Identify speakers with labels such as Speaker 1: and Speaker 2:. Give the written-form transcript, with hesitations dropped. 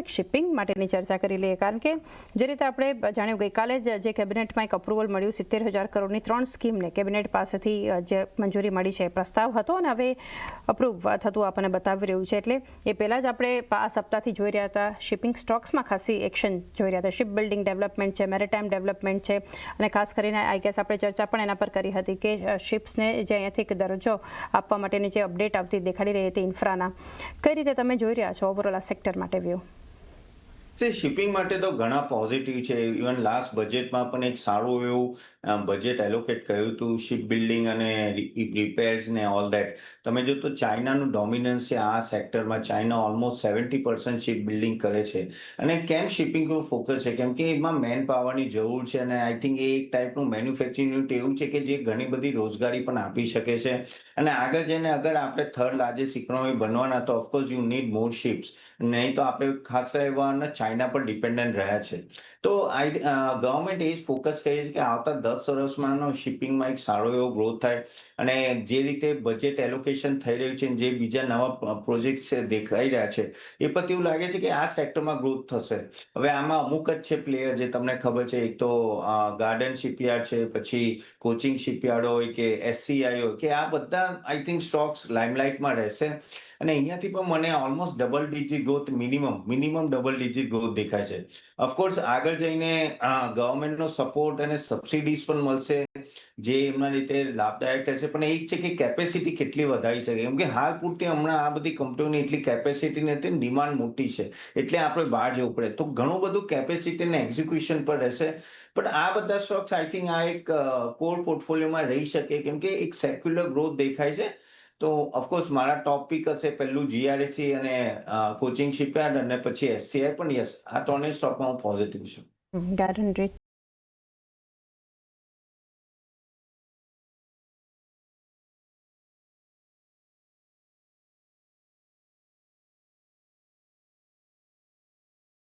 Speaker 1: થોડીક શિપિંગ માટેની ચર્ચા કરી લઈએ, કારણ કે જે રીતે આપણે જાણ્યું ગઈકાલે જ જે કેબિનેટમાં એક અપ્રુવલ મળ્યું 70,000 કરોડની 3 સ્કીમને કેબિનેટ પાસેથી જે મંજૂરી મળી છે, પ્રસ્તાવ હતો અને હવે અપ્રૂવ થતું આપણને બતાવી રહ્યું છે. એટલે એ પહેલાં જ આપણે આ સપ્તાહથી જોઈ રહ્યા હતા શિપિંગ સ્ટોક્સમાં ખાસી એક્શન જોઈ રહ્યા હતા. શિપ બિલ્ડિંગ ડેવલપમેન્ટ છે, મેરીટાઈમ ડેવલપમેન્ટ છે અને ખાસ કરીને આઈ ગેસ આપણે ચર્ચા પણ એના પર કરી હતી કે શિપ્સને જે અહીંયાથી એક દરજ્જો આપવા માટેની જે અપડેટ આવતી દેખાડી રહી હતી ઇન્ફ્રાના, કઈ રીતે તમે જોઈ રહ્યા છો ઓવરઓલ આ સેક્ટર માટે વ્યૂ?
Speaker 2: શિપિંગ માટે તો ઘણા પોઝિટિવ છે. ઇવન લાસ્ટ બજેટમાં પણ એક સારું એવું બજેટ એલોકેટ કર્યું હતું શિપ બિલ્ડિંગ અને રિપેર્સ ને ઓલ દેટ. તમે જો તો ચાઇનાનું ડોમિનન્સ છે આ સેક્ટરમાં. ચાઇના ઓલમોસ્ટ 70% શિપ બિલ્ડિંગ કરે છે. અને કેમ શિપિંગ પર ફોકસ છે? કેમ કે એમાં મેન પાવરની જરૂર છે અને આઈ થિંક એ એક ટાઈપનું મેન્યુફેક્ચરિંગ યુનિટ એવું છે કે જે ઘણી બધી રોજગારી પણ આપી શકે છે. અને આગળ જઈને અગર આપણે થર્ડ લાર્જેસ્ટ ઇકોનોમી બનવાના તો of course you need more ships. નહીં તો આપણે ખાસ એવા ચાઇના પર ડિપેન્ડન્ટ રહ્યા છે. તો ગવર્મેન્ટ એ જ ફોકસ કરે છે કે આવતા 10 વર્ષમાં શિપિંગમાં એક સારો એવો ગ્રોથ થાય. અને જે રીતે બજેટ એલોકેશન થઈ રહ્યું છે, જે બીજા નવા પ્રોજેક્ટ દેખાઈ રહ્યા છે, એ પરથી એવું લાગે છે કે આ સેક્ટરમાં ગ્રોથ થશે. હવે આમાં અમુક જ છે પ્લેયર જે તમને ખબર છે. એક તો ગાર્ડન શિપયાર્ડ છે, પછી કોચિંગ શિપયાર્ડ હોય કે એસસીઆઈ હોય કે આ બધા આઈ થિંક સ્ટોક્સ લાઇમલાઇટમાં રહેશે. અને અહીંયાથી પણ મને almost double digit growth minimum double digit growth દેખાય છે. ઓફકોર્સ આગળ જઈને ગવર્મેન્ટનો સપોર્ટ અને સબસિડીઝ પણ મળશે જે એમના રીતે લાભદાયક રહેશે. પણ એ છે કે કેપેસિટી કેટલી વધારી શકે, કેમ કે હાલ પૂરતી હમણાં આ બધી કંપનીઓની એટલી કેપેસિટી નથી, ડિમાન્ડ મોટી છે એટલે આપણે બહાર જવું પડે. તો ઘણું બધું કેપેસિટી અને એક્ઝિક્યુશન પર રહેશે. પણ આ બધા સ્ટોક્સ આઈ થિંક આ એક કોર પોર્ટફોલિયોમાં રહી શકે, કેમ કે એક સેક્યુલર ગ્રોથ દેખાય છે. તો ઓફકોર્સ મારા ટોપ પિક હશે પહેલું જીઆરએસી અને કોચિંગ શિપયાર્ડ અને પછી એસસીઆઈ. પણ યસ, આ ત્રણેય સ્ટોકમાં હું પોઝિટિવ છું.
Speaker 1: ગાર્ડન